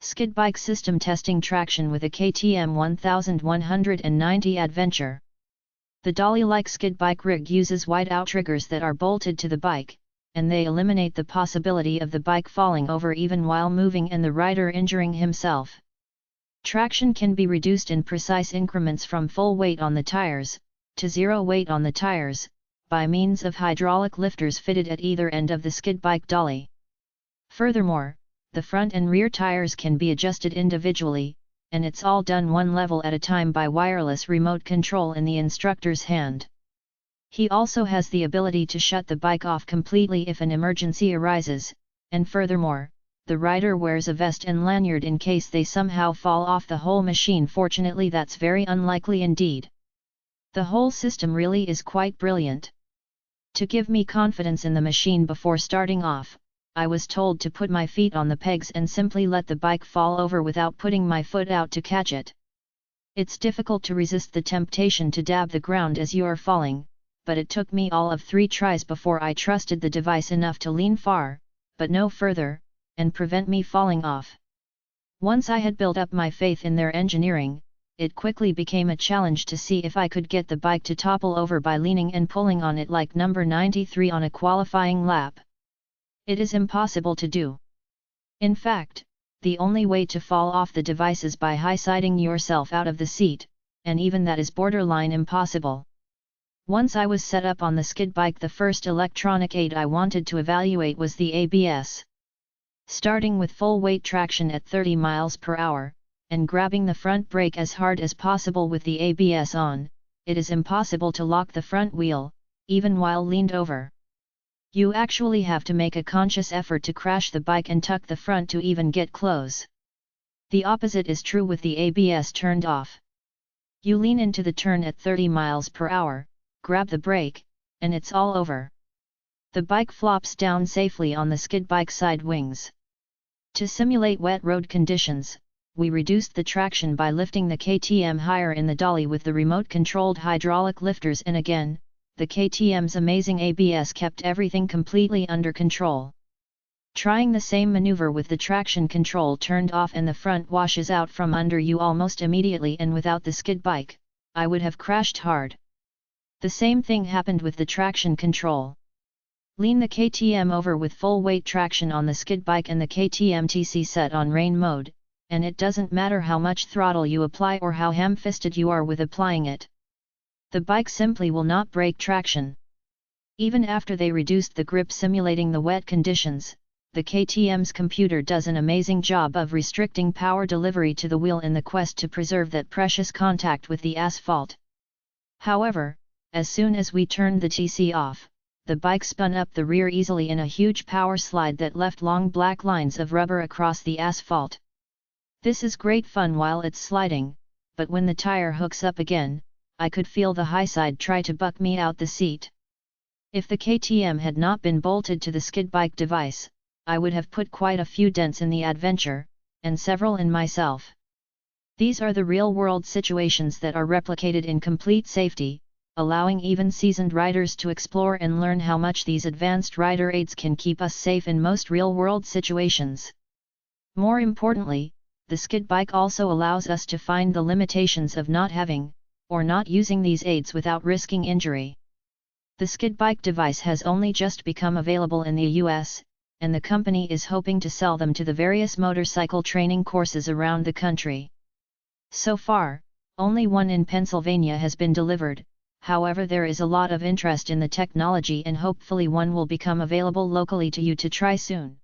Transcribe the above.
Skidbike system testing traction with a KTM 1190 Adventure. The dolly-like Skidbike rig uses wide outriggers that are bolted to the bike, and they eliminate the possibility of the bike falling over even while moving and the rider injuring himself. Traction can be reduced in precise increments from full weight on the tires, to zero weight on the tires, by means of hydraulic lifters fitted at either end of the Skidbike dolly. Furthermore, the front and rear tires can be adjusted individually, and it's all done one level at a time by wireless remote control in the instructor's hand. He also has the ability to shut the bike off completely if an emergency arises, and furthermore, the rider wears a vest and lanyard in case they somehow fall off the whole machine. Fortunately, that's very unlikely indeed. The whole system really is quite brilliant. To give me confidence in the machine before starting off, I was told to put my feet on the pegs and simply let the bike fall over without putting my foot out to catch it. It's difficult to resist the temptation to dab the ground as you are falling, but it took me all of 3 tries before I trusted the device enough to lean far, but no further, and prevent me falling off. Once I had built up my faith in their engineering, it quickly became a challenge to see if I could get the bike to topple over by leaning and pulling on it like number 93 on a qualifying lap. It is impossible to do. In fact, the only way to fall off the device is by high-siding yourself out of the seat, and even that is borderline impossible. Once I was set up on the Skidbike, the first electronic aid I wanted to evaluate was the ABS. Starting with full weight traction at 30 miles per hour, and grabbing the front brake as hard as possible with the ABS on, it is impossible to lock the front wheel, even while leaned over. You actually have to make a conscious effort to crash the bike and tuck the front to even get close. The opposite is true with the ABS turned off. You lean into the turn at 30 miles per hour, grab the brake, and it's all over. The bike flops down safely on the Skidbike side wings. To simulate wet road conditions, we reduced the traction by lifting the KTM higher in the dolly with the remote-controlled hydraulic lifters, and again, the KTM's amazing ABS kept everything completely under control. Trying the same maneuver with the traction control turned off and the front washes out from under you almost immediately, and without the Skidbike, I would have crashed hard. The same thing happened with the traction control. Lean the KTM over with full weight traction on the Skidbike and the KTM TC set on rain mode, and it doesn't matter how much throttle you apply or how ham-fisted you are with applying it. The bike simply will not break traction. Even after they reduced the grip simulating the wet conditions, the KTM's computer does an amazing job of restricting power delivery to the wheel in the quest to preserve that precious contact with the asphalt. However, as soon as we turned the TC off, the bike spun up the rear easily in a huge power slide that left long black lines of rubber across the asphalt. This is great fun while it's sliding, but when the tire hooks up again, I could feel the high side try to buck me out the seat. If the KTM had not been bolted to the Skidbike device, I would have put quite a few dents in the Adventure, and several in myself. These are the real-world situations that are replicated in complete safety, allowing even seasoned riders to explore and learn how much these advanced rider aids can keep us safe in most real-world situations. More importantly, the Skidbike also allows us to find the limitations of not having, or not using these aids without risking injury. The Skidbike device has only just become available in the US, and the company is hoping to sell them to the various motorcycle training courses around the country. So far, only one in Pennsylvania has been delivered. However, there is a lot of interest in the technology and hopefully one will become available locally to you to try soon.